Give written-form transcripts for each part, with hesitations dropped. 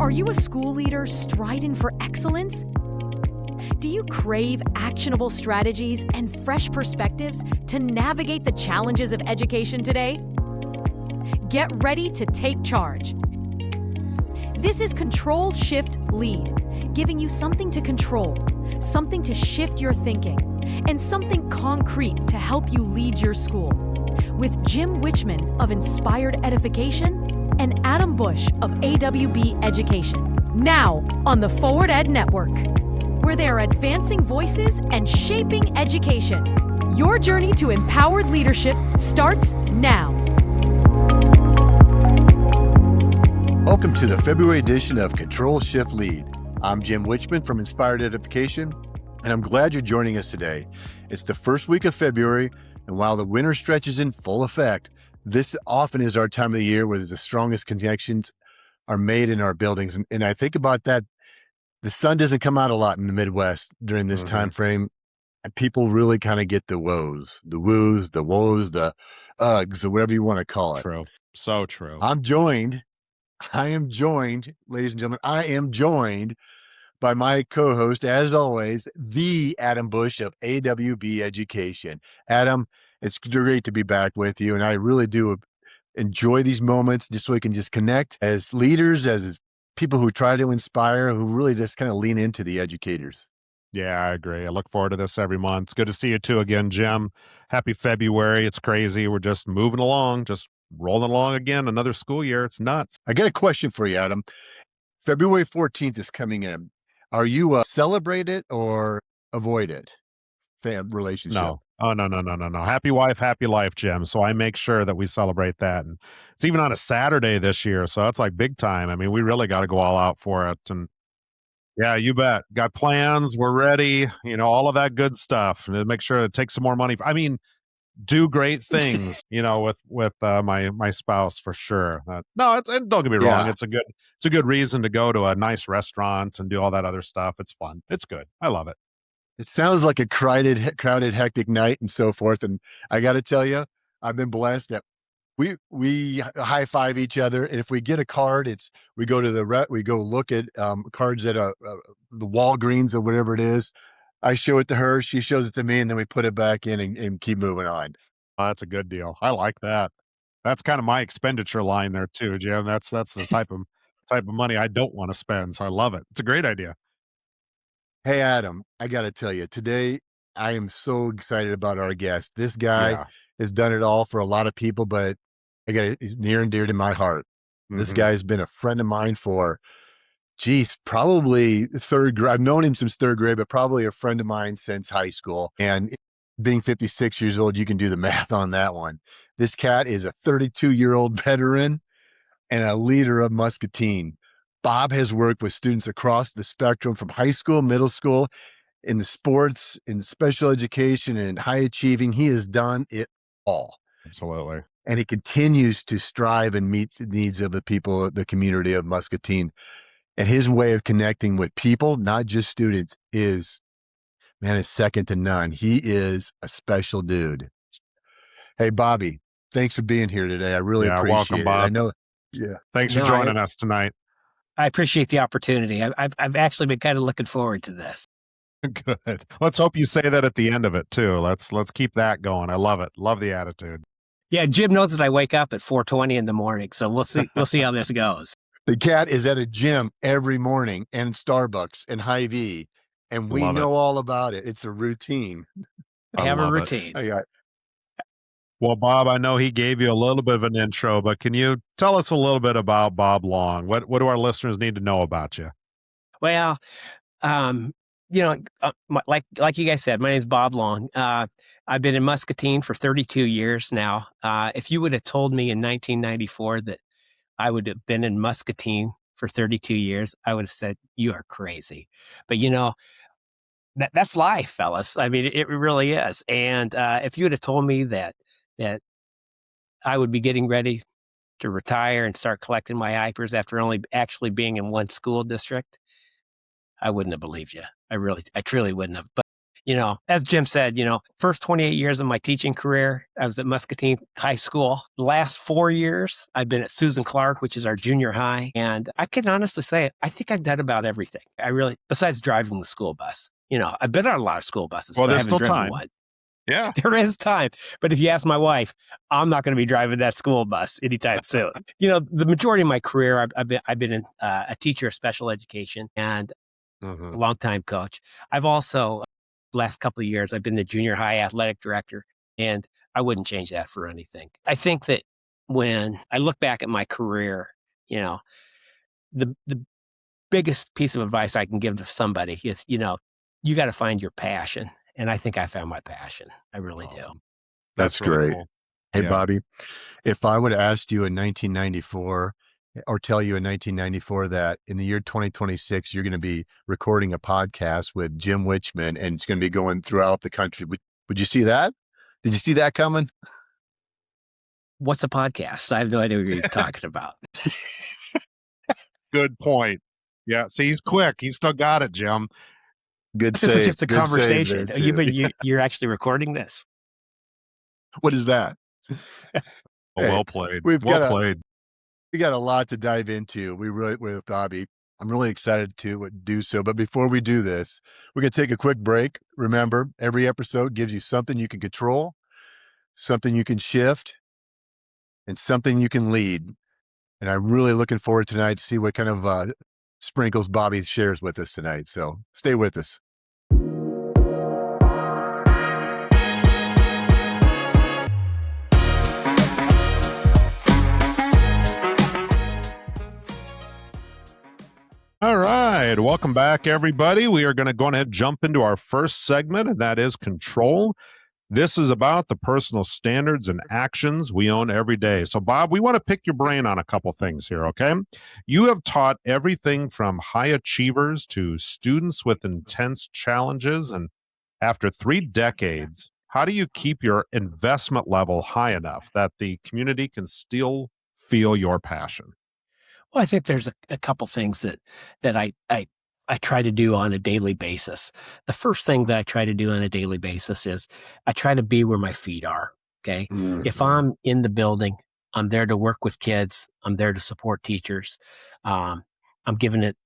Are you a school leader striding for excellence? Do you crave actionable strategies and fresh perspectives to navigate the challenges of education today? Get ready to take charge. This is Control, Shift, Lead, giving you something to control, something to shift your thinking, and something concrete to help you lead your school. With Jim Wichman of Inspired Edification and Adam Bush of AWB Education. Now on the Forward Ed Network, where they are advancing voices and shaping education. Your journey to empowered leadership starts now. Welcome to the February edition of Control, Shift, Lead. I'm Jim Wichman from Inspired Edification, and I'm glad you're joining us today. It's the first week of February, and while the winter stretch is in full effect, this often is our time of the year where the strongest connections are made in our buildings. And I think about that. The sun doesn't come out a lot in the Midwest during this time frame, and people really kind of get the woes, the woos, the uggs, or whatever you want to call it. True. So true. I am joined, ladies and gentlemen, I am joined by my co-host, as always, the Adam Bush of AWB Education. Adam, it's great to be back with you, and I really do enjoy these moments just so we can just connect as leaders, as people who try to inspire, who really just kind of lean into the educators. Yeah, I agree. I look forward to this every month. It's good to see you too again, Jim. Happy February. It's crazy. We're just moving along, just rolling along again. Another school year. It's nuts. I got a question for you, Adam. February 14th is coming in. Are you celebrate it or avoid it? Relationship? No. Oh, no. Happy wife, happy life, Jim. So I make sure that we celebrate that. And it's even on a Saturday this year. So that's like big time. I mean, we really got to go all out for it. And yeah, you bet. Got plans. We're ready. All of that good stuff. And make sure to take some more money. Do great things, with my spouse for sure. And don't get me wrong. It's a good reason to go to a nice restaurant and do all that other stuff. It's fun. It's good. I love it. It sounds like a crowded, hectic night and so forth. And I got to tell you, I've been blessed that we high five each other. And if we get a card, we go to we go look at cards at the Walgreens or whatever it is. I show it to her, she shows it to me, and then we put it back in and keep moving on. That's a good deal. I like that. That's kind of my expenditure line there too, Jim. That's the type of money I don't want to spend. So I love it. It's a great idea. Hey, Adam, I got to tell you, today I am so excited about our guest. This guy has done it all for a lot of people, but it's near and dear to my heart. This guy's been a friend of mine for probably third grade. I've known him since third grade, but probably a friend of mine since high school. And being 56 years old, you can do the math on that one. This cat is a 32-year-old veteran and a leader of Muscatine. Bob has worked with students across the spectrum from high school, middle school, in the sports, in special education, and high achieving. He has done it all. Absolutely. And he continues to strive and meet the needs of the people, the community of Muscatine. And his way of connecting with people, not just students, is second to none. He is a special dude. Hey, Bobby, thanks for being here today. I really appreciate welcome, it. Bob. I know. Thanks for joining us tonight. I appreciate the opportunity. I've actually been kind of looking forward to this. Good. Let's hope you say that at the end of it too. Let's keep that going. I love it. Love the attitude. Yeah, Jim knows that I wake up at 4:20 in the morning, so we'll see how this goes. The cat is at a gym every morning and Starbucks and Hy-Vee, and we know all about it. It's a routine. I have a routine. Well, Bob, I know he gave you a little bit of an intro, but can you tell us a little bit about Bob Long? What do our listeners need to know about you? Well, like you guys said, my name is Bob Long. I've been in Muscatine for 32 years now. If you would have told me in 1994 that I would have been in Muscatine for 32 years, I would have said, you are crazy. But that's life, fellas. I mean, it really is. And if you would have told me that I would be getting ready to retire and start collecting my IPers after only actually being in one school district, I wouldn't have believed you. I truly wouldn't have. But as Jim said, first 28 years of my teaching career, I was at Muscatine High School. The last 4 years, I've been at Susan Clark, which is our junior high. And I can honestly say, I think I've done about everything. Besides driving the school bus. I've been on a lot of school buses, but I haven't driven one. Yeah. There is time. But if you ask my wife, I'm not going to be driving that school bus anytime soon. The majority of my career, I've been a teacher of special education and a longtime coach. I've also, last couple of years, I've been the junior high athletic director, and I wouldn't change that for anything. I think that when I look back at my career, the biggest piece of advice I can give to somebody is, you got to find your passion. And I think I found my passion. I really do. That's really great. Cool. Hey, yeah. Bobby, if I would have asked you in 1994 or tell you in 1994 that in the year 2026, you're going to be recording a podcast with Jim Wichman and it's going to be going throughout the country, would you see that? Did you see that coming? What's a podcast? I have no idea what you're talking about. Good point. Yeah. See, he's quick. He's still got it, Jim. Good This save. is just a Good conversation. You're actually recording this. What is that? Well played. We got a lot to dive into. With Bobby. I'm really excited to do so. But before we do this, we're going to take a quick break. Remember, every episode gives you something you can control, something you can shift, and something you can lead. And I'm really looking forward tonight to see what kind of sprinkles Bobby shares with us tonight. So stay with us. All right. Welcome back, everybody. We are going to go ahead and jump into our first segment, and that is control. This is about the personal standards and actions we own every day. So, Bob, we want to pick your brain on a couple things here, okay? You have taught everything from high achievers to students with intense challenges. And after 3 decades, how do you keep your investment level high enough that the community can still feel your passion? Well, I think there's a couple things that I try to do on a daily basis. The first thing that I try to do on a daily basis is I try to be where my feet are. Okay. Mm-hmm. If I'm in the building, I'm there to work with kids. I'm there to support teachers. I'm giving it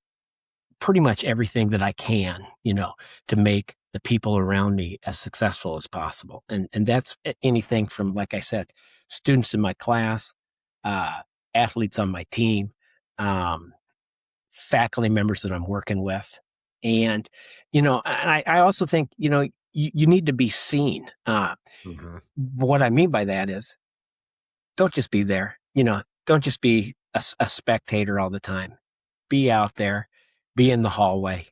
pretty much everything that I can, to make the people around me as successful as possible. And that's anything from, like I said, students in my class, athletes on my team, faculty members that I'm working with. And, I also think, you need to be seen. What I mean by that is don't just be there, don't just be a spectator all the time. Be out there, be in the hallway,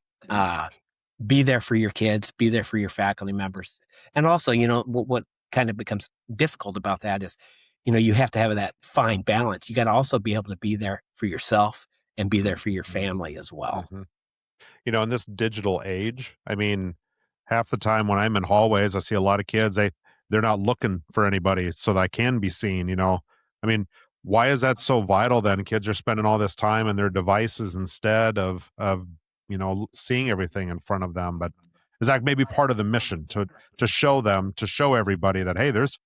be there for your kids, be there for your faculty members. And also, what kind of becomes difficult about that is, you have to have that fine balance. You got to also be able to be there for yourself and be there for your family as well. In this digital age, I mean, half the time when I'm in hallways, I see a lot of kids, they're not looking for anybody so that I can be seen, I mean, why is that so vital then? Kids are spending all this time in their devices instead of seeing everything in front of them. But is that maybe part of the mission to show everybody that, hey, there's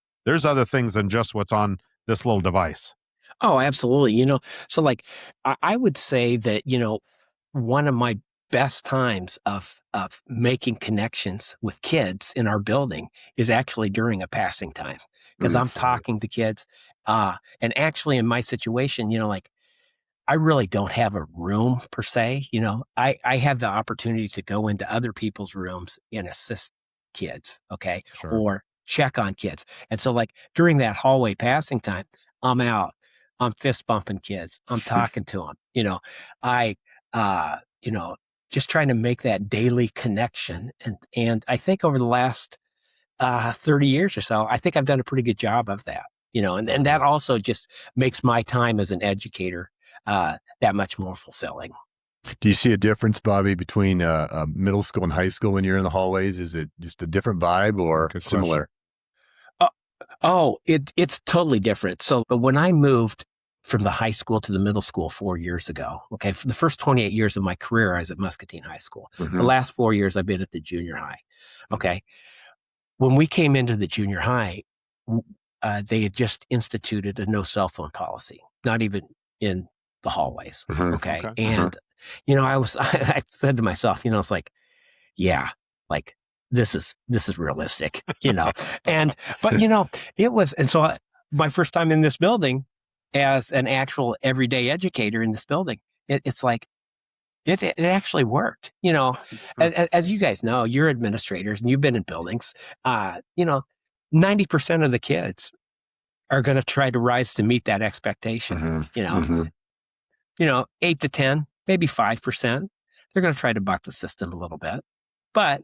other things than just what's on this little device? Oh, absolutely. So like I would say that, one of my best times of making connections with kids in our building is actually during a passing time, because I'm talking to kids. And actually in my situation, I really don't have a room per se. I have the opportunity to go into other people's rooms and assist kids. Okay. Sure. Or check on kids. And so like during that hallway passing time, I'm out, I'm fist bumping kids. I'm talking to them, just trying to make that daily connection. And I think over the last 30 years or so, I think I've done a pretty good job of that, and that also just makes my time as an educator that much more fulfilling. Do you see a difference, Bobby, between middle school and high school when you're in the hallways? Is it just a different vibe or similar? It's totally different. So when I moved from the high school to the middle school 4 years ago. Okay. For the first 28 years of my career, I was at Muscatine High School. The last 4 years, I've been at the junior high. Okay. When we came into the junior high, they had just instituted a no cell phone policy, not even in the hallways. Okay. And, I said to myself, it's like, yeah, like this is realistic, but it was, and so my first time in this building as an actual everyday educator in this building, it's like, it actually worked, as you guys know, you're administrators and you've been in buildings, 90% of the kids are going to try to rise to meet that expectation, 8 to 10, maybe 5%. They're going to try to buck the system a little bit, but,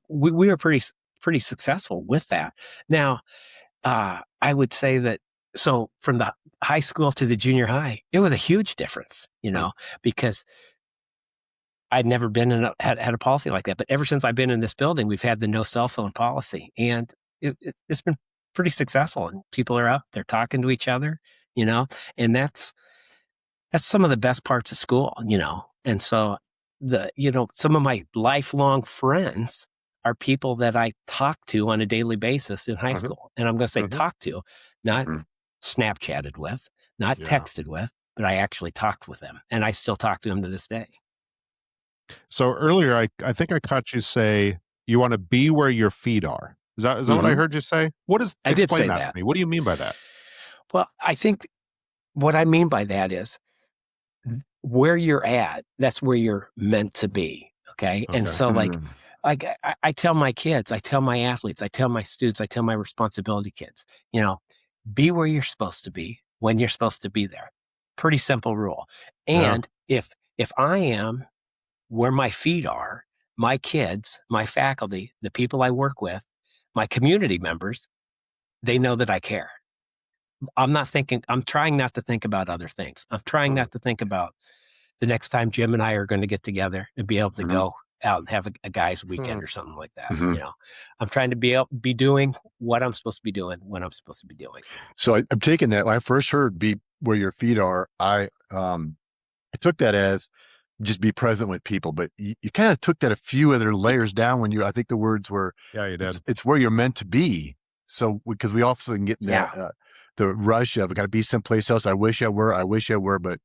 we were pretty successful with that. Now, I would say that, so from the high school to the junior high, it was a huge difference, because I'd never been had a policy like that. But ever since I've been in this building, we've had the no cell phone policy, and it's been pretty successful. And people are up, they're talking to each other, and that's some of the best parts of school, And so some of my lifelong friends are people that I talk to on a daily basis in high school. And I'm going to say talk to, not Snapchatted with, not texted with, but I actually talked with them, and I still talk to them to this day. So earlier, I think I caught you say you want to be where your feet are. Is that what I heard you say? I did say Explain that to me. What do you mean by that? Well, I think what I mean by that is where you're at, that's where you're meant to be. Okay. And so like I tell my kids, I tell my athletes, I tell my students, I tell my responsibility kids, be where you're supposed to be when you're supposed to be there. Pretty simple rule. And if I am where my feet are, my kids, my faculty, the people I work with, my community members, they know that I care. I'm trying not to think about other things. I'm trying not to think about the next time Jim and I are going to get together and be able to go out and have a guy's weekend or something like that. I'm trying to be doing what I'm supposed to be doing when I'm supposed to be doing. So I'm taking that. When I first heard "be where your feet are," I took that as just be present with people, but you kind of took that a few other layers down when I think the words were, you did. It's where you're meant to be. So because we often get that the rush of, I got to be someplace else. I wish I were, but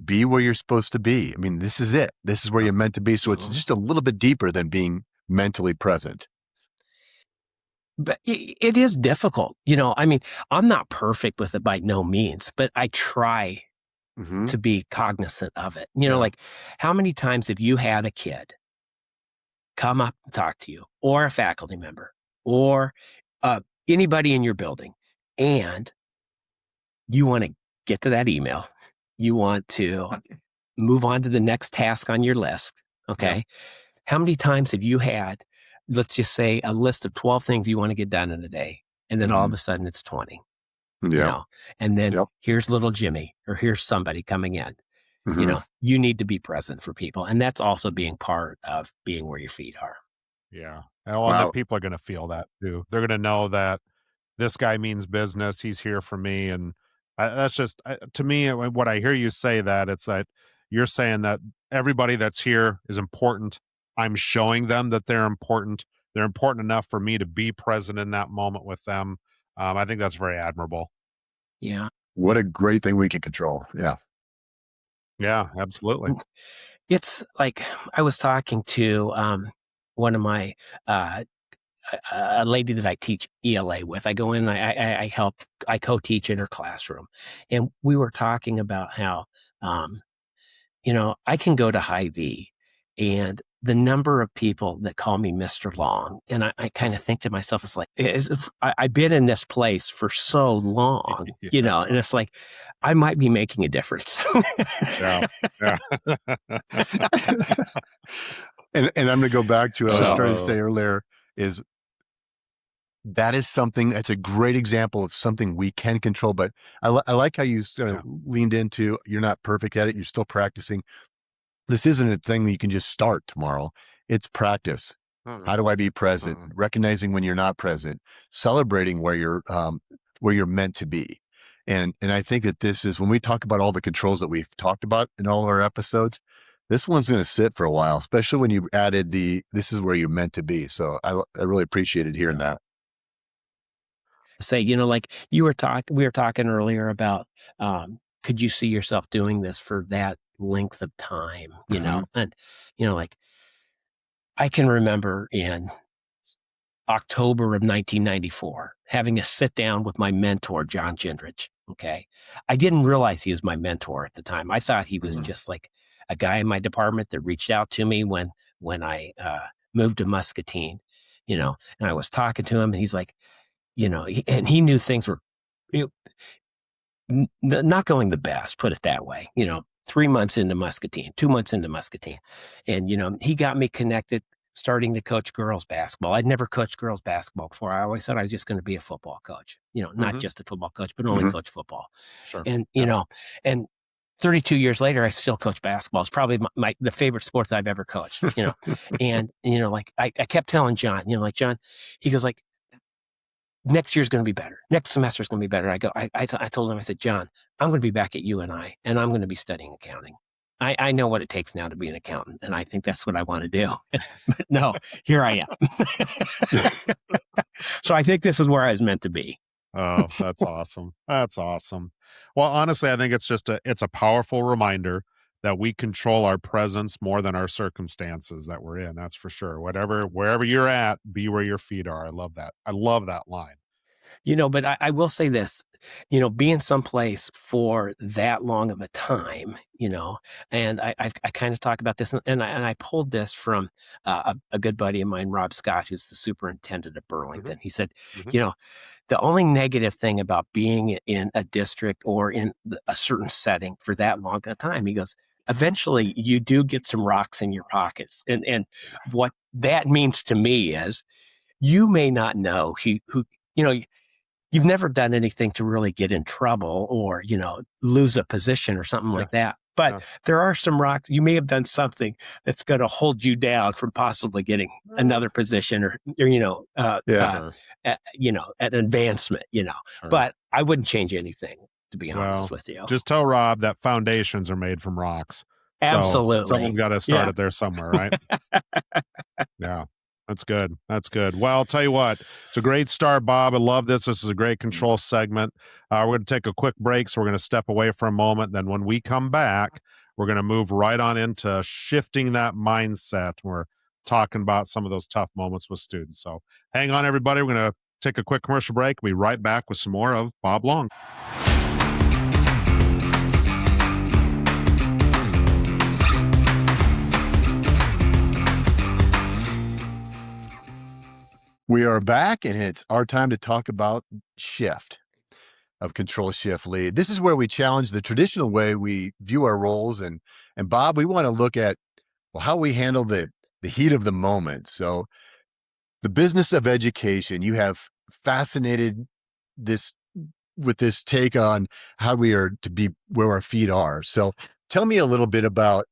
be where you're supposed to be. I mean, this is it. This is where you're meant to be. So it's just a little bit deeper than being mentally present. But it is difficult. I mean, I'm not perfect with it by no means, but I try to be cognizant of it. Like how many times have you had a kid come up and talk to you, or a faculty member, or anybody in your building, and you want to get to that email, you want to move on to the next task on your list. Okay. How many times have you had, let's just say, a list of 12 things you want to get done in a day, and then all of a sudden it's 20? And then here's little Jimmy, or here's somebody coming in. You need to be present for people, and that's also being part of being where your feet are. Yeah. And the people are going to feel that too. They're going to know that this guy means business. He's here for me. And that's just, to me, what I hear you say, that it's that you're saying that everybody that's here is important. I'm showing them that they're important. They're important enough for me to be present in that moment with them. I think that's very admirable. Yeah. What a great thing we can control. Yeah. Yeah, absolutely. It's like, I was talking to one of my a lady that I teach ELA with. I go in, I co-teach in her classroom, and we were talking about how, I can go to Hy-Vee, and the number of people that call me Mr. Long, and I kind of think to myself, it's like, I've been in this place for so long, and it's like, I might be making a difference. Yeah. And I'm going to go back to what I was trying to say earlier, is that is something that's a great example of something we can control. But I like how you sort of leaned into, you're not perfect at it, you're still practicing. This isn't a thing that you can just start tomorrow. It's practice. How do I be present? Recognizing when you're not present, celebrating where you're meant to be. And I think that this is, when we talk about all the controls that we've talked about in all of our episodes, this one's going to sit for a while, especially when you added this is where you're meant to be. So I really appreciated hearing that. Say, like we were talking earlier about, could you see yourself doing this for that length of time, and, like I can remember in October of 1994, having a sit down with my mentor, John Gendrich. Okay. I didn't realize he was my mentor at the time. I thought he was just like a guy in my department that reached out to me when I moved to Muscatine, and I was talking to him and he's like, and he knew things were not going the best, put it that way, 3 months into Muscatine, 2 months into Muscatine. And, he got me connected, starting to coach girls basketball. I'd never coached girls basketball before. I always thought I was just going to be a football coach, not just a football coach, but only coach football. Sure. And, and 32 years later, I still coach basketball. It's probably the favorite sport that I've ever coached, and, like I kept telling John, John, he goes like, next year's going to be better. Next semester is going to be better. I told him, I said, John, I'm going to be back at UNI and I'm going to be studying accounting. I know what it takes now to be an accountant, and I think that's what I want to do. But no, here I am. So I think this is where I was meant to be. Oh, that's awesome. That's awesome. Well, honestly, I think it's a powerful reminder that we control our presence more than our circumstances that we're in. That's for sure. Wherever you're at, be where your feet are. I love that. I love that line. But I will say this, being someplace for that long of a time, and I kind of talk about this, and I pulled this from a good buddy of mine, Rob Scott, who's the superintendent of Burlington. He said, the only negative thing about being in a district or in a certain setting for that long a time, he goes, eventually you do get some rocks in your pockets. And what that means to me is you may not know who you've never done anything to really get in trouble or, lose a position or something like that. But there are some rocks. You may have done something that's going to hold you down from possibly getting another position or an advancement, Sure. But I wouldn't change anything, to be honest with you. Just tell Rob that foundations are made from rocks. Absolutely. So someone's got to start it there somewhere, right? Yeah. That's good. That's good. Well, I'll tell you what, it's a great start, Bob. I love this. This is a great control segment. We're going to take a quick break, so we're going to step away for a moment. Then when we come back, we're going to move right on into shifting that mindset. We're talking about some of those tough moments with students. So hang on, everybody. We're going to take a quick commercial break. We'll be right back with some more of Bob Long. We are back, and it's our time to talk about shift of control, shift, lead. This is where we challenge the traditional way we view our roles. And Bob, we want to look at how we handle the heat of the moment. So the business of education, you have fascinated with this take on how we are to be where our feet are. So tell me a little bit about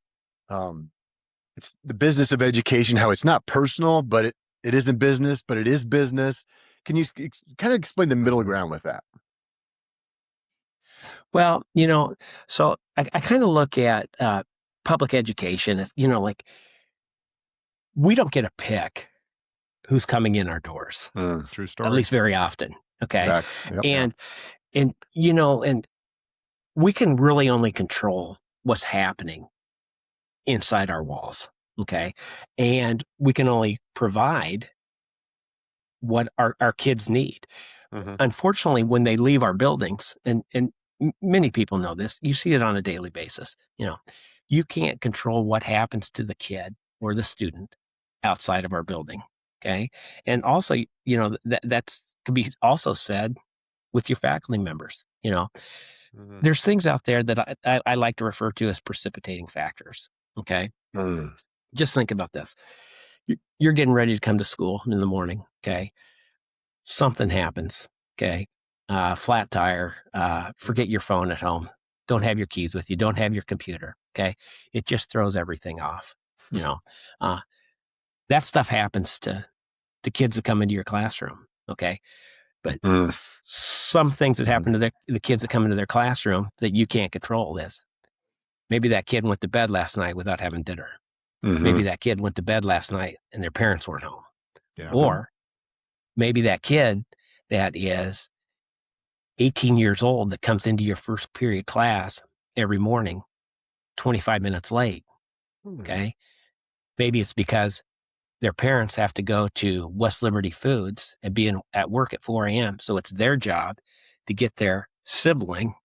it's the business of education, how it's not personal, but it isn't business, but it is business. Can you kind of explain the middle ground with that? Well, so I kind of look at public education as, like we don't get a pick who's coming in our doors. True story. At least very often. Okay. Yep, and we can really only control what's happening inside our walls. Okay. And we can only provide what our kids need. Unfortunately, when they leave our buildings, and many people know this, you see it on a daily basis. You can't control what happens to the kid or the student outside of our building. Okay. And also, that's could be also said with your faculty members. There's things out there that I like to refer to as precipitating factors. Okay. Just think about this. You're getting ready to come to school in the morning. Okay. Something happens. Okay. Flat tire, forget your phone at home. Don't have your keys with you. Don't have your computer. Okay. It just throws everything off. That stuff happens to kids that come into your classroom. Okay. But some things that happen to the kids that come into their classroom that you can't control is maybe that kid went to bed last night without having dinner. Maybe that kid went to bed last night and their parents weren't home. Yeah. Or maybe that kid that is 18 years old that comes into your first period class every morning 25 minutes late. Okay. Maybe it's because their parents have to go to West Liberty Foods and be at work at 4 a.m. So it's their job to get their sibling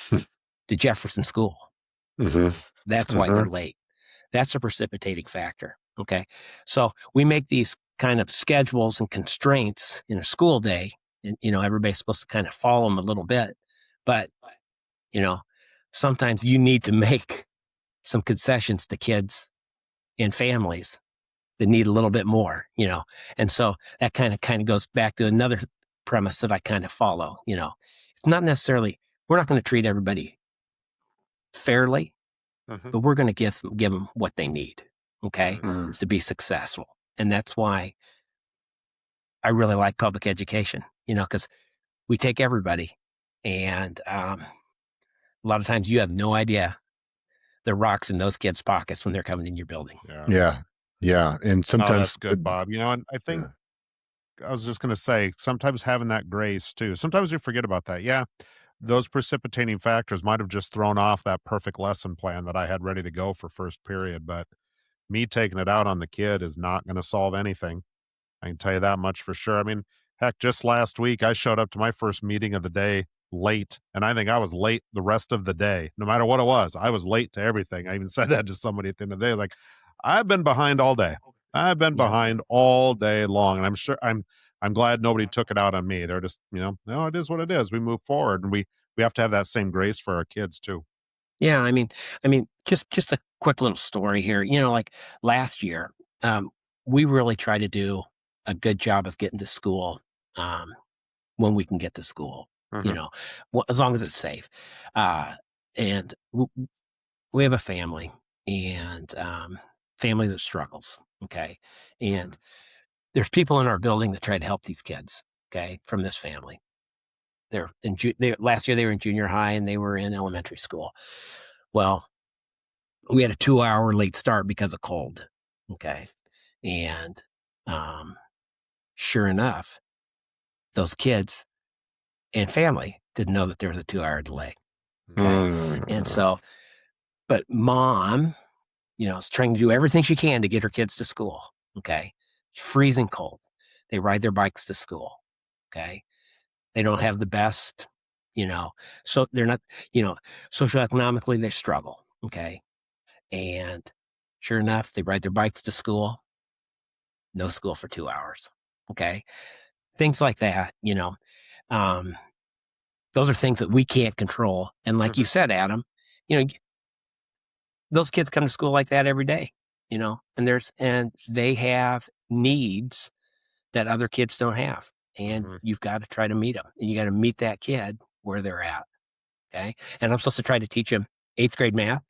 to Jefferson School. That's why they're late. That's a precipitating factor. Okay. So we make these kind of schedules and constraints in a school day, and, everybody's supposed to kind of follow them a little bit. But, sometimes you need to make some concessions to kids and families that need a little bit more, and so that kind of goes back to another premise that I kind of follow. It's not necessarily, we're not going to treat everybody fairly, but we're going to give them what they need, okay, to be successful. And that's why I really like public education, because we take everybody, and a lot of times you have no idea the rocks in those kids' pockets when they're coming in your building. Yeah. And sometimes that's good, Bob. And I think I was just going to say, sometimes having that grace too. Sometimes you forget about that. Yeah. Those precipitating factors might have just thrown off that perfect lesson plan that I had ready to go for first period, but me taking it out on the kid is not going to solve anything. I can tell you that much for sure. I mean, heck, just last week, I showed up to my first meeting of the day late, and I think I was late the rest of the day. No matter what it was, I was late to everything. I even said that to somebody at the end of the day, like, I've been behind all day. I've been behind all day long, and I'm glad nobody took it out on me. They're just, no, it is what it is. We move forward, and we have to have that same grace for our kids too. Yeah, I mean, just a quick little story here. Like last year, we really try to do a good job of getting to school when we can get to school. As long as it's safe. And we have a family, and family that struggles. Okay, and there's people in our building that try to help these kids. Okay, from this family. Last year they were in junior high and they were in elementary school. Well, we had a 2-hour late start because of cold. Okay. And sure enough, those kids and family didn't know that there was a 2-hour delay. Okay. And so, but mom, is trying to do everything she can to get her kids to school. Okay. It's freezing cold. They ride their bikes to school. Okay. They don't have the best, so they're not, socioeconomically they struggle. Okay. And sure enough, they ride their bikes to school. No school for 2 hours. Okay. Things like that, those are things that we can't control. And like you said, Adam, those kids come to school like that every day, and they have needs that other kids don't have. And you've got to try to meet them, and you got to meet that kid where they're at. Okay. And I'm supposed to try to teach them 8th grade math.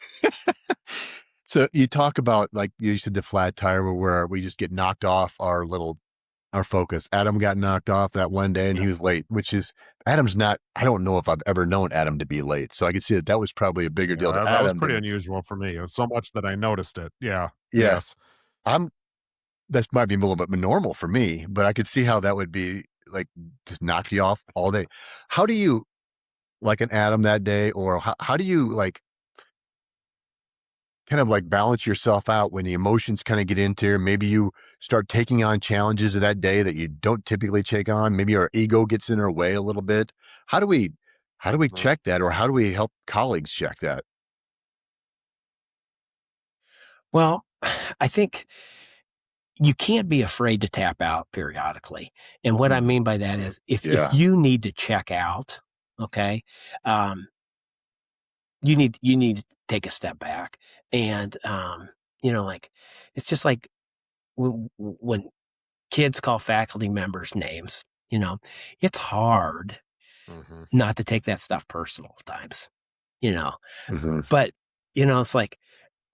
So you talk about, like you said, the flat tire where we just get knocked off our focus. Adam got knocked off that one day and he was late, which is Adam's not, I don't know if I've ever known Adam to be late. So I could see that was probably a bigger deal to Adam. That was pretty unusual for me. It was so much that I noticed it. Yeah. Yes. That might be a little bit normal for me, but I could see how that would be like just knock you off all day. How do you like an Adam that day, or how do you like kind of like balance yourself out when the emotions kind of get into here? Maybe you start taking on challenges of that day that you don't typically take on. Maybe our ego gets in our way a little bit. How do we check that, or how do we help colleagues check that? Well, I think you can't be afraid to tap out periodically. And what I mean by that is if you need to check out, okay, you need to take a step back. And, like, it's just like when kids call faculty members names, it's hard not to take that stuff personal at times, but, it's like,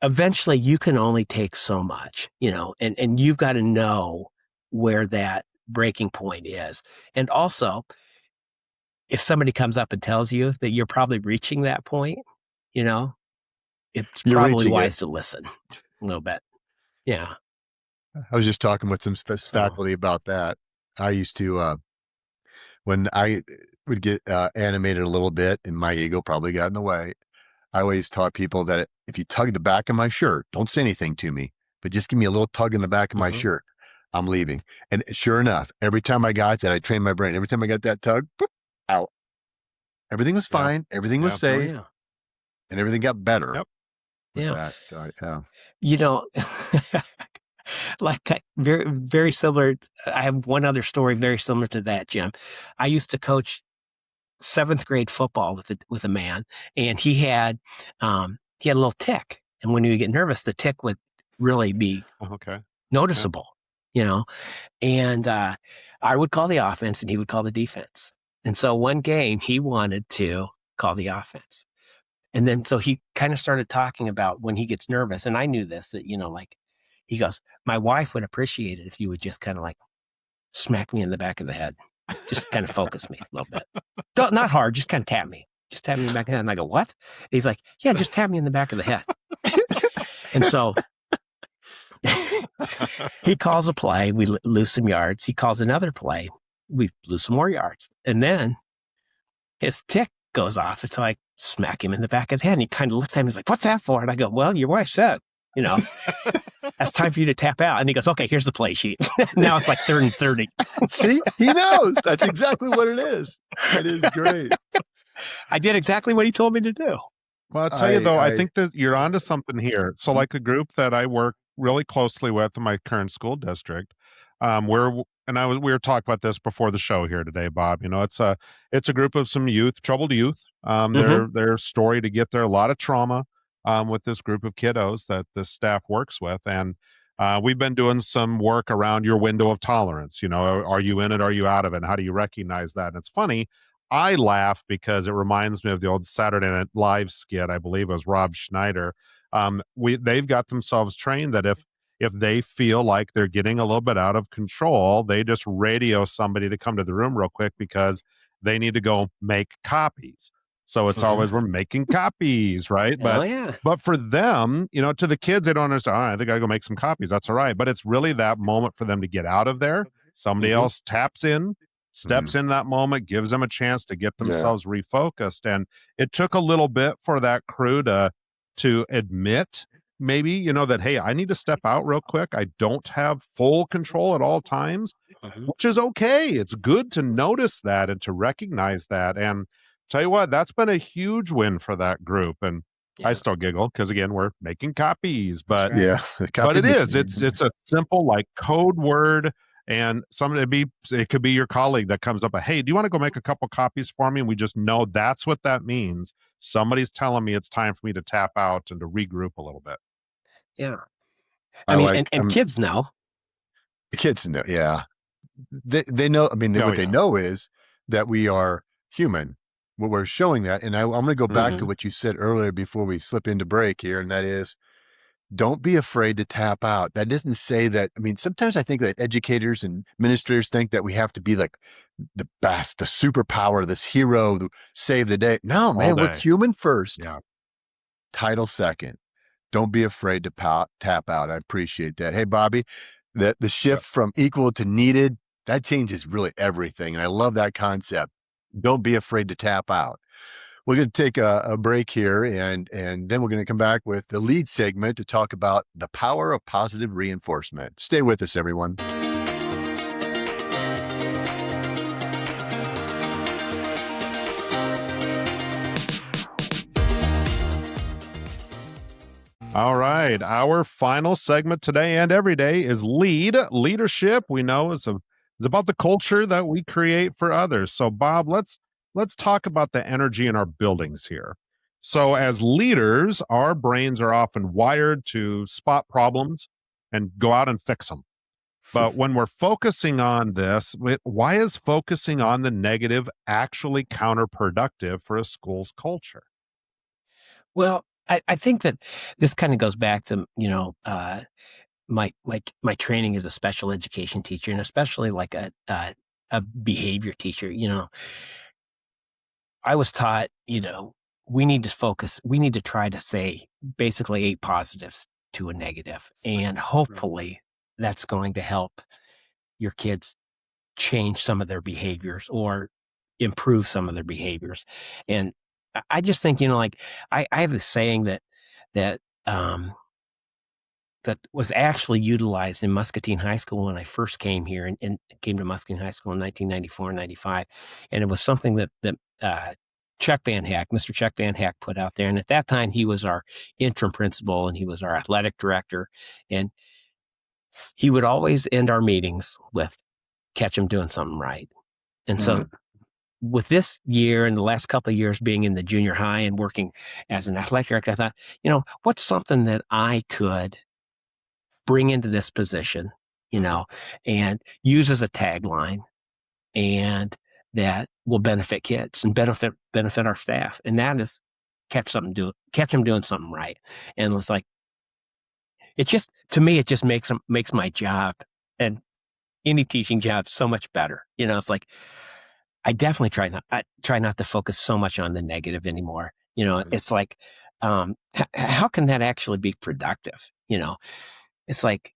eventually you can only take so much, and you've got to know where that breaking point is. And also, if somebody comes up and tells you that you're probably reaching that point, it's probably wise to listen a little bit. Yeah. I was just talking with some faculty about that. I used to, when I would get animated a little bit and my ego probably got in the way, I always taught people that if you tug the back of my shirt, don't say anything to me, but just give me a little tug in the back of my shirt, I'm leaving. And sure enough, every time I got that, I trained my brain. Every time I got that tug, boop, out. Everything was fine. Everything was safe. And everything got better with that. So, like very, very similar. I have one other story very similar to that, Jim. I used to coach 7th grade football with a man, and he had a little tick. And when he would get nervous, the tick would really be noticeable, and I would call the offense and he would call the defense. And so one game he wanted to call the offense. And then so he kind of started talking about when he gets nervous. And I knew this, that, he goes, my wife would appreciate it if you would just kind of like smack me in the back of the head. Just kind of focus me a little bit. Not hard, just kind of tap me. Just tap me in the back of the head. And I go, what? And he's like, yeah, just tap me in the back of the head. And so he calls a play. We lose some yards. He calls another play. We lose some more yards. And then his tick goes off. It's like, smack him in the back of the head. And he kind of looks at me. He's like, what's that for? And I go, well, your wife said, that's time for you to tap out. And he goes, okay, here's the play sheet. Now it's like 3rd and 30. See, he knows. That's exactly what it is. It is great. I did exactly what he told me to do. Well, I'll tell you though, I think that you're onto something here. So like the group that I work really closely with in my current school district, we were talking about this before the show here today, Bob. It's a group of some troubled youth. Their story to get there, a lot of trauma with this group of kiddos that the staff works with. And we've been doing some work around your window of tolerance. Are you in it? Are you out of it? And how do you recognize that? And it's funny. I laugh because it reminds me of the old Saturday Night Live skit. I believe it was Rob Schneider. They've got themselves trained that if they feel like they're getting a little bit out of control, they just radio somebody to come to the room real quick because they need to go make copies. So it's always, we're making copies, right? But for them, to the kids, they don't understand, all right, I think I gotta go make some copies. That's all right. But it's really that moment for them to get out of there. Somebody else taps in, steps in that moment, gives them a chance to get themselves refocused. And it took a little bit for that crew to admit maybe, that, hey, I need to step out real quick. I don't have full control at all times, which is okay. It's good to notice that and to recognize that. And tell you what, that's been a huge win for that group. And I still giggle because, again, we're making copies, but but it is. It's a simple like code word. And it could be your colleague that comes up, hey, do you want to go make a couple copies for me? And we just know that's what that means. Somebody's telling me it's time for me to tap out and to regroup a little bit. Yeah. I mean, and kids know. The kids know, yeah. They know, what they know is that we are human. What we're showing that, and I'm going to go back to what you said earlier before we slip into break here, and that is, don't be afraid to tap out. That doesn't say that. Sometimes I think that educators and administrators think that we have to be like the best, the superpower, this hero to save the day. No, man, we're human first. Yeah. Title second. Don't be afraid to tap out. I appreciate that. Hey, Bobby, the shift from equal to needed, that changes really everything. And I love that concept. Don't be afraid to tap out. We're going to take a break here, and then we're going to come back with the lead segment to talk about the power of positive reinforcement. Stay with us, everyone. All right. Our final segment today and every day is leadership. We know is about the culture that we create for others. So, Bob, let's talk about the energy in our buildings here. So as leaders, our brains are often wired to spot problems and go out and fix them. But when we're focusing on this, why is focusing on the negative actually counterproductive for a school's culture? Well, I think that this kind of goes back to, my training as a special education teacher, and especially like a behavior teacher. I was taught, we need to focus, we need to try to say basically 8 positives to a negative. And hopefully that's going to help your kids change some of their behaviors or improve some of their behaviors. And I just think, like I have this saying that was actually utilized in Muscatine High School when I first came here and came to Muscatine High School in 1994 and 95. And it was something that Mr. Chuck Van Hack put out there. And at that time, he was our interim principal and he was our athletic director. And he would always end our meetings with, catch him doing something right. And so with this year and the last couple of years being in the junior high and working as an athletic director, I thought, what's something that I could bring into this position, and use as a tagline, and that will benefit kids and benefit our staff. And that is catch them doing something right. And it's like, to me, it just makes my job and any teaching job so much better. It's like, I definitely try not to focus so much on the negative anymore. It's like, how can that actually be productive? It's like,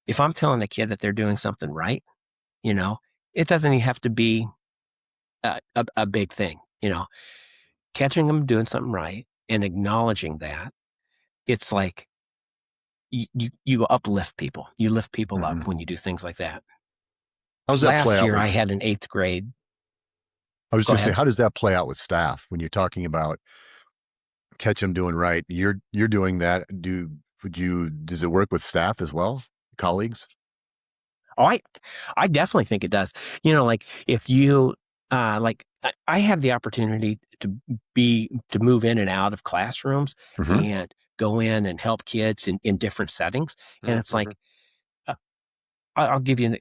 if I'm telling a kid that they're doing something right, it doesn't even have to be a big thing, catching them doing something right and acknowledging that. It's like you uplift people. You lift people up when you do things like that. How's that play out? Last year, I had an 8th grade. I was just saying, how does that play out with staff when you're talking about catch them doing right? You're doing that. Does it work with staff as well? Colleagues? Oh, I definitely think it does. Like if you, like I have the opportunity to move in and out of classrooms and go in and help kids in different settings. And it's like, I'll give you,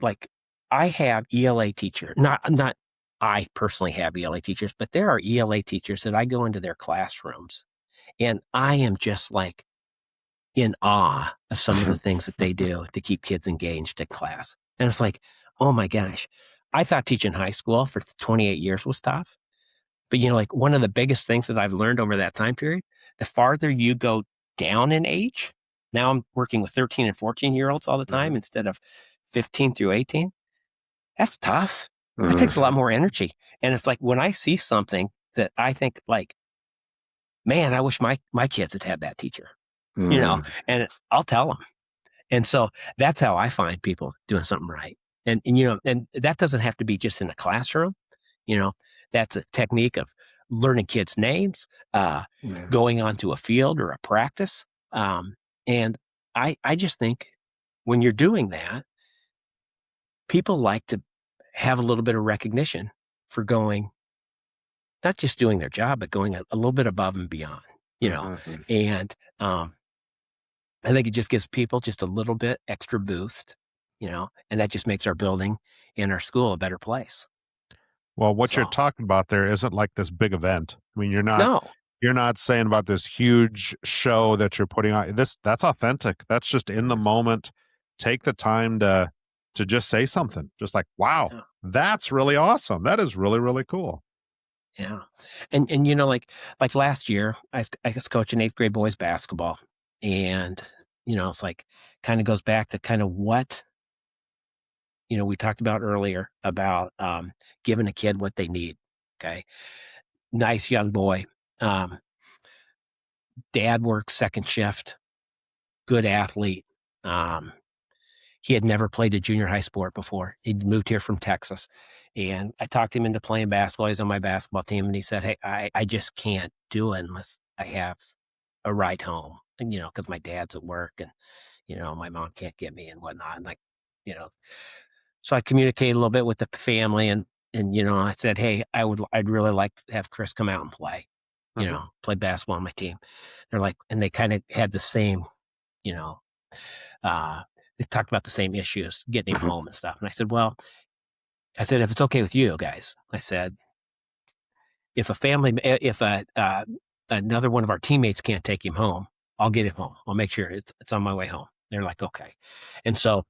like, I have ELA teacher, not I personally have ELA teachers, but there are ELA teachers that I go into their classrooms and I am just like in awe of some of the things that they do to keep kids engaged in class. And it's like, oh my gosh, I thought teaching high school for 28 years was tough. But like one of the biggest things that I've learned over that time period, the farther you go down in age, now I'm working with 13 and 14-year-olds all the time instead of 15 through 18. That's tough. That takes a lot more energy. And it's like when I see something that I think like, man, I wish my kids had had that teacher, and I'll tell them. And so that's how I find people doing something right. And and that doesn't have to be just in a classroom. That's a technique of learning kids' names, going onto a field or a practice. And I just think when you're doing that, people like to have a little bit of recognition for going, not just doing their job, but going a little bit above and beyond, and I think it just gives people just a little bit extra boost, and that just makes our building and our school a better place. Well, what you're talking about there isn't like this big event. I mean, you're not saying about this huge show that you're putting on. That's authentic. That's just in the moment. Take the time to just say something. Just like, wow, that's really awesome. That is really, really cool. Yeah. And like last year, I was coaching 8th grade boys basketball. And, it's like kind of goes back to kind of what, we talked about earlier about giving a kid what they need. Okay. Nice young boy. Dad works second shift, good athlete. He had never played a junior high sport before. He'd moved here from Texas. And I talked him into playing basketball. He's on my basketball team. And he said, hey, I just can't do it unless I have a ride home. And, because my dad's at work and, my mom can't get me and whatnot. And like, so I communicated a little bit with the family and I said, hey, I'd really like to have Chris come out and play, play basketball on my team. They're like, and they kind of had the same, they talked about the same issues, getting him home and stuff. And I said, if it's okay with you guys, I said, if another one of our teammates can't take him home, I'll get him home. I'll make sure it's on my way home. They're like, okay. And so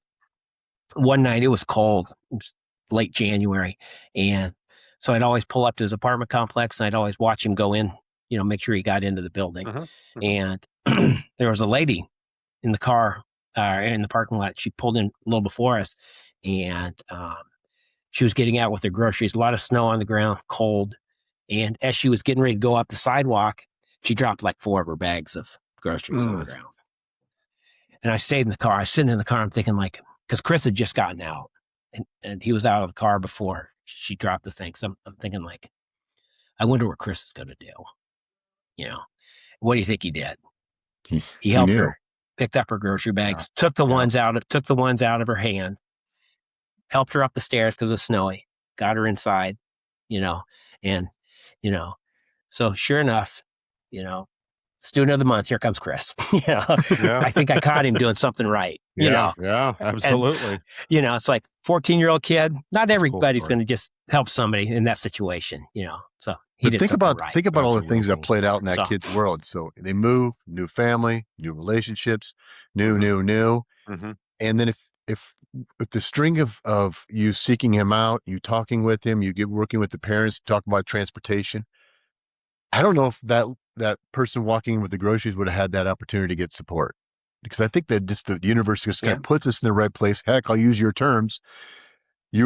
one night it was cold, it was late January, and So I'd always pull up to his apartment complex, and I'd always watch him go in, make sure he got into the building. And there was a lady in the car, in the parking lot. She pulled in a little before us, and she was getting out with her groceries. A lot of snow on the ground, cold. And as she was getting ready to go up the sidewalk, she dropped like 4 of her bags of groceries on the ground. And I stayed in the car. I was sitting in the car. I'm thinking, like, because Chris had just gotten out, and he was out of the car before she dropped the thing. So I'm thinking, like, I wonder what Chris is going to do. What do you think he did? He helped her, picked up her grocery bags, took the ones out of her hand, helped her up the stairs because it was snowy, got her inside, and so sure enough, student of the month, here comes Chris. I think I caught him doing something right. Yeah, absolutely. And, it's like 14-year-old kid. Not everybody's going to just help somebody in that situation. So he did something right. Think about all the things that played out in that kid's world. So they move, new family, new relationships, new. And then if the string of you seeking him out, you talking with him, working with the parents, talk about transportation. I don't know if that person walking in with the groceries would have had that opportunity to get support, because I think that just the universe just kind of puts us in the right place. Heck, I'll use your terms. He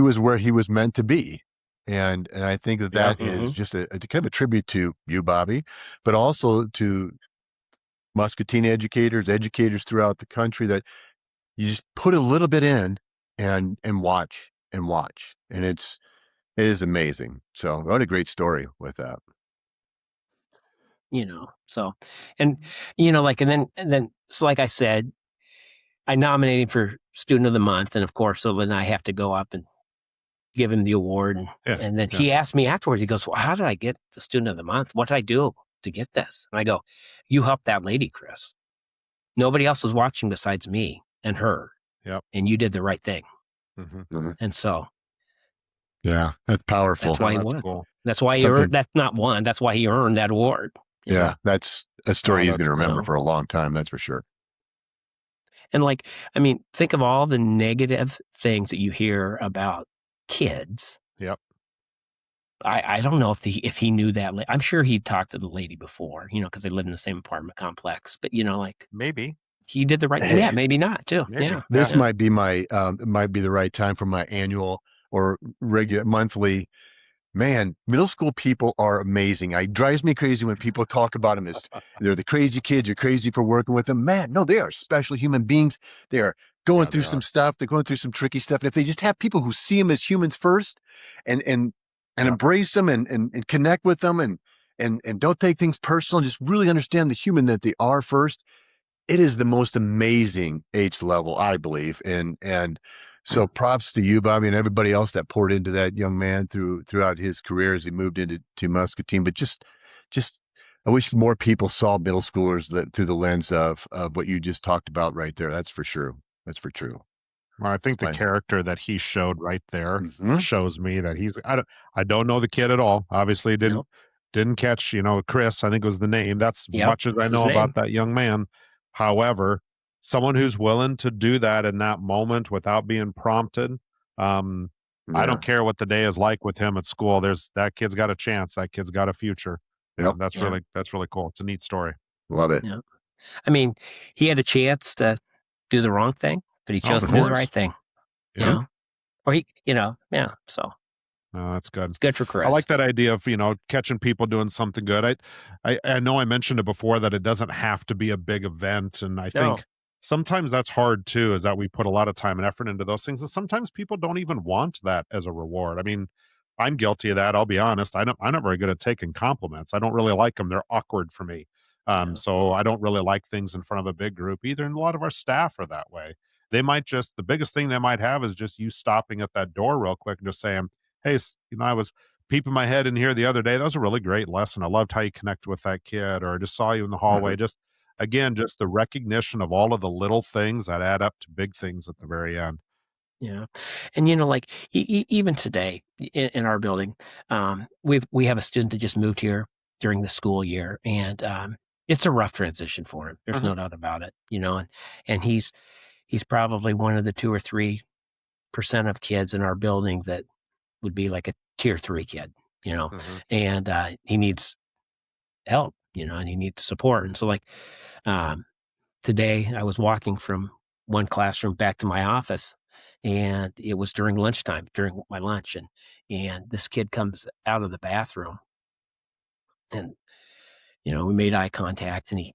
was where he was meant to be. And I think that is just a kind of a tribute to you, Bobby, but also to Muscatine educators throughout the country, that you just put a little bit in and watch. And it is amazing. So what a great story with that. So, and so like I said, I nominated him for student of the month. And of course, so then I have to go up and give him the award. And then he asked me afterwards, he goes, well, how did I get the student of the month? What did I do to get this? And I go, you helped that lady, Chris. Nobody else was watching besides me and her. Yep. And you did the right thing. And so. Yeah, that's powerful. That's why he won. Cool. That's why he earned, that's not one. That's why he earned that award. Yeah, that's a story he's going to remember for a long time. That's for sure. And think of all the negative things that you hear about kids. Yep. I don't know if he knew that. I'm sure he talked to the lady before, because they live in the same apartment complex. But maybe he did the right thing. Yeah, maybe not too. Maybe. Yeah. This might be might be the right time for my annual or regular monthly. Man, middle school people are amazing. It drives me crazy when people talk about them as they're the crazy kids. You're crazy for working with them. Man, no, they are special human beings. They are going through some stuff. They're going through some tricky stuff. And if they just have people who see them as humans first and embrace them and connect with them and don't take things personal, just really understand the human that they are first, it is the most amazing age level, I believe. And so props to you, Bobby, and everybody else that poured into that young man throughout his career as he moved into Muscatine. But just I wish more people saw middle schoolers through the lens of what you just talked about right there. That's for sure. That's for true. Well, I think the character that he showed right there shows me that he's. I don't know the kid at all. Obviously, didn't catch. Chris, I think was the name. That's much as I know about that young man. However, someone who's willing to do that in that moment without being prompted. I don't care what the day is like with him at school. That kid's got a chance. That kid's got a future. Yep. That's really cool. It's a neat story. Love it. Yeah. He had a chance to do the wrong thing, but he chose to do the right thing. Yeah. Or so. No, that's good. It's good for Chris. I like that idea of, catching people doing something good. I know I mentioned it before that it doesn't have to be a big event. And I think sometimes that's hard too, is that we put a lot of time and effort into those things. And sometimes people don't even want that as a reward. I'm guilty of that. I'll be honest. I'm not very good at taking compliments. I don't really like them. They're awkward for me. So I don't really like things in front of a big group either. And a lot of our staff are that way. The biggest thing they might have is just you stopping at that door real quick and just saying, hey, I was peeping my head in here the other day. That was a really great lesson. I loved how you connected with that kid, or I just saw you in the hallway. Just the recognition of all of the little things that add up to big things at the very end. Yeah. And, even today in our building, we have a student that just moved here during the school year, and it's a rough transition for him. There's no doubt about it, and he's probably one of the 2 or 3% of kids in our building that would be like a tier 3 kid, and he needs help, and he needs support. And so like today I was walking from one classroom back to my office, and it was during lunchtime, during my lunch, and this kid comes out of the bathroom, and we made eye contact, and he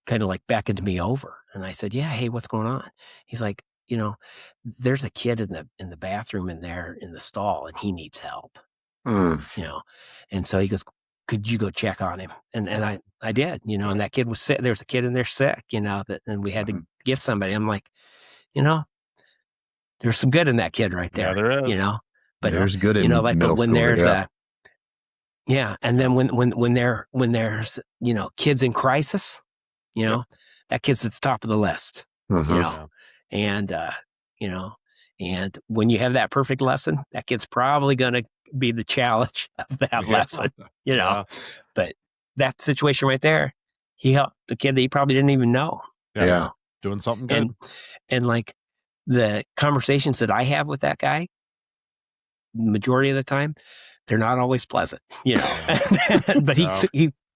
kind of like beckoned me over, and I said, "Yeah, hey, what's going on?" He's like, there's a kid in the bathroom in there in the stall, and he needs help. And so he goes, "Could you go check on him?" And I did, and that kid was sick. There's a kid in there sick, and we had to get somebody. I'm like, there's some good in that kid right there. Yeah, there is. But there's good in like middle when school. there's and then when there's kids in crisis, that kid's at the top of the list. And and when you have that perfect lesson, that kid's probably going to be the challenge of that lesson, But that situation right there, he helped the kid that he probably didn't even know. Doing something good. And like the conversations that I have with that guy, the majority of the time, they're not always pleasant, but he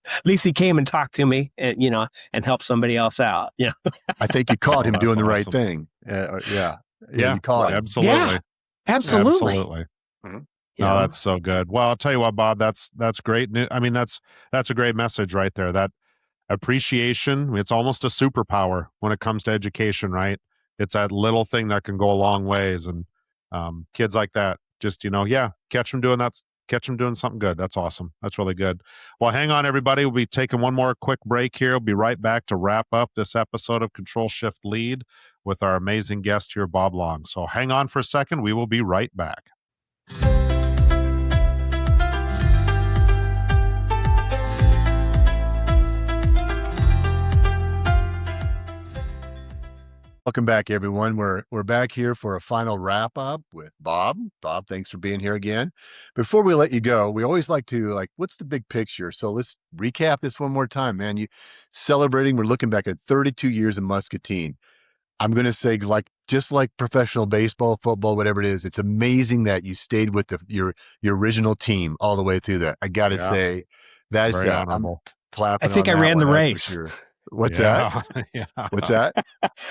at least he came and talked to me, and and helped somebody else out. I think you caught him doing the right thing. You caught him. Absolutely. Absolutely. No, that's so good. Well, I'll tell you what, Bob, that's great. I mean, that's a great message right there. That appreciation, it's almost a superpower when it comes to education, right? It's that little thing that can go a long ways. And kids like that, just, catch them doing something good. That's awesome. That's really good. Well, hang on, everybody. We'll be taking one more quick break here. We'll be right back to wrap up this episode of Control Shift Lead with our amazing guest here, Bob Long. So hang on for a second. We will be right back. Welcome back, everyone. We're back here for a final wrap up with Bob. Bob, thanks for being here again. Before we let you go, we always like to what's the big picture? So let's recap this one more time, man. We're looking back at 32 years of Muscatine. I'm going to say, just like professional baseball, football, whatever it is, it's amazing that you stayed with your original team all the way through that. I got to say, that is honorable. I'm clapping. I think I ran the race. Sure. What's that? What's that?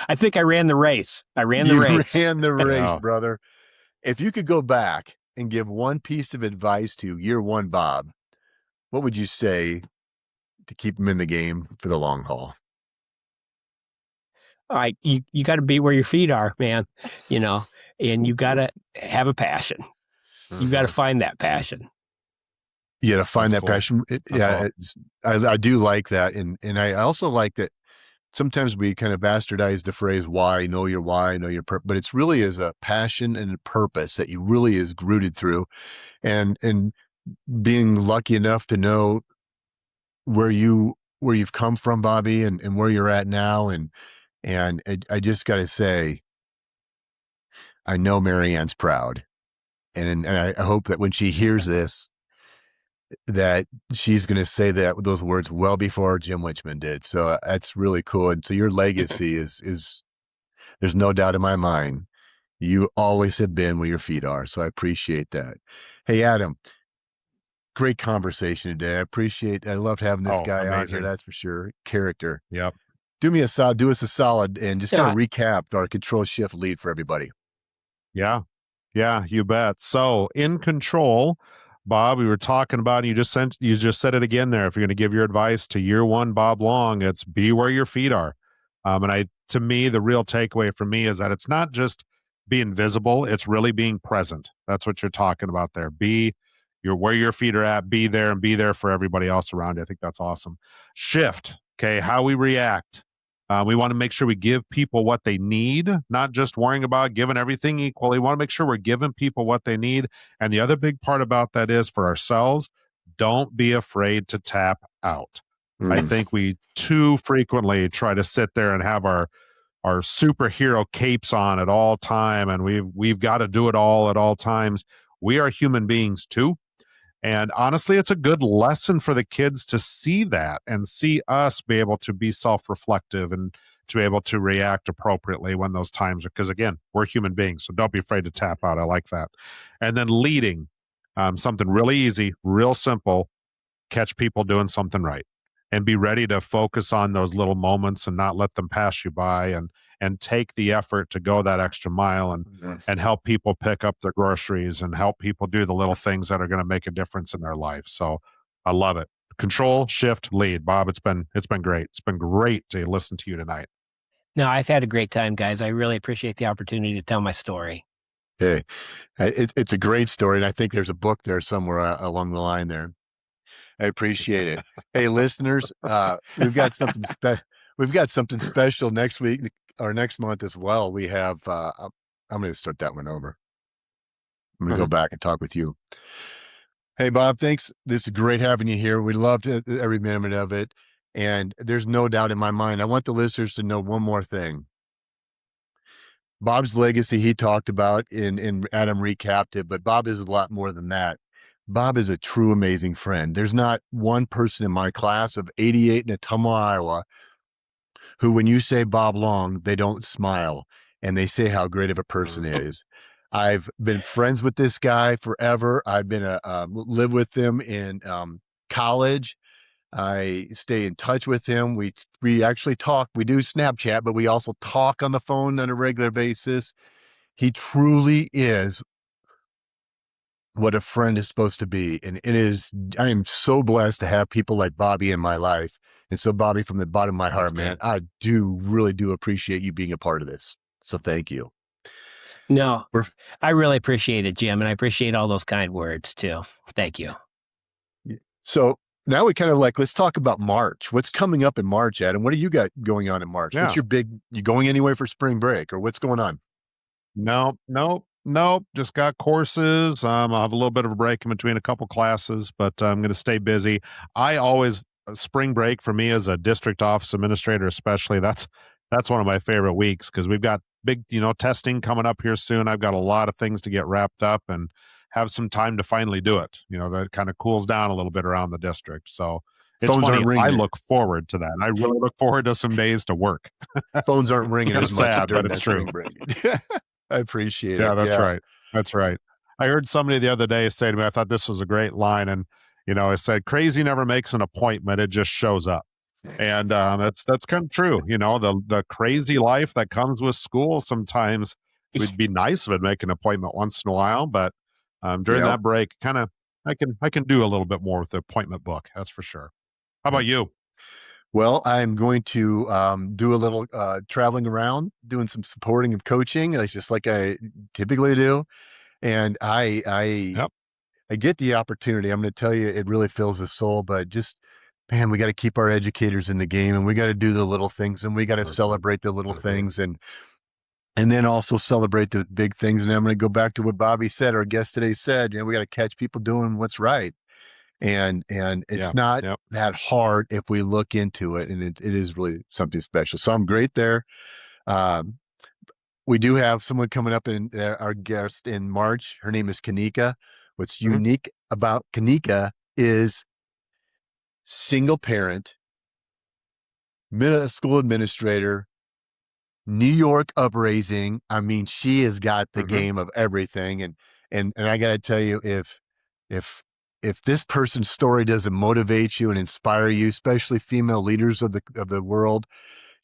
I think I ran the race. You ran the race, brother. If you could go back and give one piece of advice to year one Bob, what would you say to keep him in the game for the long haul? You got to be where your feet are, man, and you got to have a passion. You got to find that passion. You got to find that passion. I do like that. And I also like that sometimes we kind of bastardize the phrase why, know your why, know your purpose, but it's really is a passion and a purpose that you really is rooted through. And being lucky enough to know where you've come from, Bobby, and where you're at now. And I just got to say, I know Marianne's proud. And I hope that when she hears this, that she's going to say those words well before Jim Wichman did. So that's really cool. And so your legacy is there's no doubt in my mind, you always have been where your feet are. So I appreciate that. Hey, Adam, great conversation today. I loved having this guy on here. That's for sure. Character. Yep. Do us a solid and just kind of recap our Control Shift Lead for everybody. Yeah, you bet. So in Control, Bob, we were talking about, and you just said it again there. If you're going to give your advice to year one Bob Long, it's be where your feet are. To me, the real takeaway for me is that it's not just being visible; it's really being present. That's what you're talking about there. You're where your feet are at. Be there and be there for everybody else around you. I think that's awesome. Shift. Okay, how we react. We want to make sure we give people what they need, not just worrying about giving everything equally. We want to make sure we're giving people what they need. And the other big part about that is for ourselves, don't be afraid to tap out. I think we too frequently try to sit there and have our superhero capes on at all time, and we've got to do it all at all times. We are human beings too. And honestly, it's a good lesson for the kids to see that and see us be able to be self-reflective and to be able to react appropriately when those times are, because again, we're human beings, so don't be afraid to tap out. I like that. And then leading, something really easy, real simple, catch people doing something right and be ready to focus on those little moments and not let them pass you by, and take the effort to go that extra mile and help people pick up their groceries and help people do the little things that are going to make a difference in their life. So I love it. Control, shift, lead. Bob, it's been great. It's been great to listen to you tonight. No, I've had a great time, guys. I really appreciate the opportunity to tell my story. Hey, it's a great story, and I think there's a book there somewhere along the line there. I appreciate it. Hey, listeners, we've got something special next week or next month as well. We have I'm going to start that one over. I'm going to go back and talk with you. Hey, Bob, thanks. This is great having you here. We loved every minute of it. And there's no doubt in my mind, I want the listeners to know one more thing. Bob's legacy, he talked about in Adam recapped it, but Bob is a lot more than that. Bob is a true amazing friend. There's not one person in my class of 88 in Ottumwa, Iowa, who, when you say Bob Long, they don't smile and they say how great of a person he is. I've been friends with this guy forever. I've been live with him in college. I stay in touch with him. We actually talk. We do Snapchat, but we also talk on the phone on a regular basis. He truly is what a friend is supposed to be. And I am so blessed to have people like Bobby in my life. And so, Bobby, from the bottom of my heart, man, I really do appreciate you being a part of this. So thank you. No, I really appreciate it, Jim. And I appreciate all those kind words too. Thank you. So now we kind of let's talk about March. What's coming up in March, Adam? What do you got going on in March? What's your you going anywhere for spring break, or what's going on? Nope. Just got courses. I'll have a little bit of a break in between a couple classes, but I'm going to stay busy. Spring break for me as a district office administrator, especially, that's one of my favorite weeks, because we've got big, testing coming up here soon. I've got a lot of things to get wrapped up and have some time to finally do it. That kind of cools down a little bit around the district. So it's funny. I look forward to that. I really look forward to some days to work. Phones aren't ringing as much sad, during but it's that true. spring break. I appreciate it. Yeah, that's right. I heard somebody the other day say to me, I thought this was a great line, and it said, "Crazy never makes an appointment; it just shows up." And that's kind of true. The crazy life that comes with school. Sometimes it'd be nice if it'd make an appointment once in a while, but during that break, I can do a little bit more with the appointment book. That's for sure. How about you? Well, I'm going to do a little traveling around, doing some supporting of coaching. That's just like I typically do. And I get the opportunity. I'm going to tell you, it really fills the soul, but just, man, we got to keep our educators in the game, and we got to do the little things, and we got to celebrate the little things, and then also celebrate the big things. And I'm going to go back to what Bobby said, our guest today said, we got to catch people doing what's right. And it's not that hard if we look into it, and it is really something special. So I'm great there. We do have someone coming up in our guest in March. Her name is Kanika. What's unique about Kanika is single parent, middle school administrator, New York upraising. I mean, she has got the game of everything. And I got to tell you, if this person's story doesn't motivate you and inspire you, especially female leaders of the world,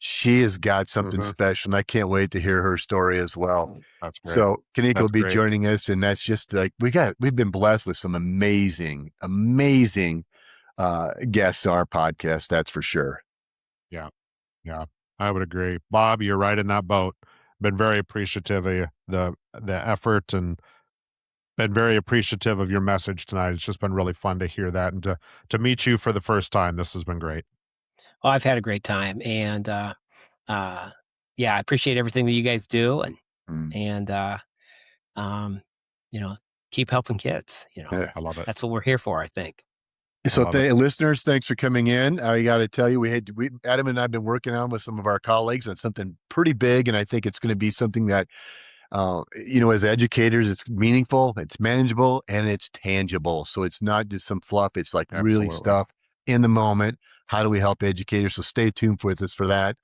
she has got something special, and I can't wait to hear her story as well. That's great. So Kanika will be joining us, and that's just like we've been blessed with some amazing guests on our podcast. That's for sure. Yeah, I would agree. Bob, you're right in that boat. Been very appreciative of the effort, and been very appreciative of your message tonight. It's just been really fun to hear that, and to meet you for the first time. This has been great. Well, I've had a great time, and I appreciate everything that you guys do, and keep helping kids. I love it. That's what we're here for, I think. So, listeners, thanks for coming in. I got to tell you, Adam and I have been working on with some of our colleagues on something pretty big, and I think it's going to be something that, as educators, it's meaningful, it's manageable, and it's tangible. So it's not just some fluff. It's like really stuff in the moment. How do we help educators? So stay tuned with us for that.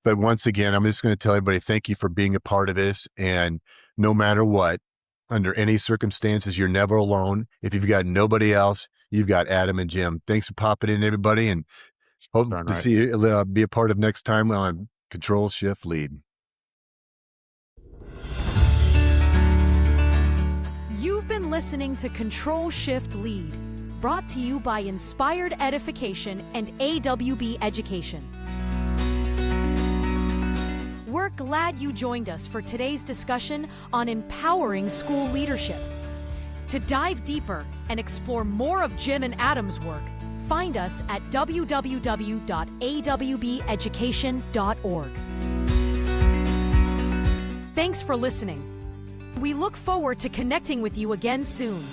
But once again, I'm just going to tell everybody, thank you for being a part of this. And no matter what, under any circumstances, you're never alone. If you've got nobody else, you've got Adam and Jim. Thanks for popping in, everybody. And hope to see you be a part of next time on Control Shift Lead. You've been listening to Control Shift Lead, brought to you by Inspired Edification and AWB Education. We're glad you joined us for today's discussion on empowering school leadership. To dive deeper and explore more of Jim and Adam's work, find us at www.awbeducation.org. Thanks for listening. We look forward to connecting with you again soon.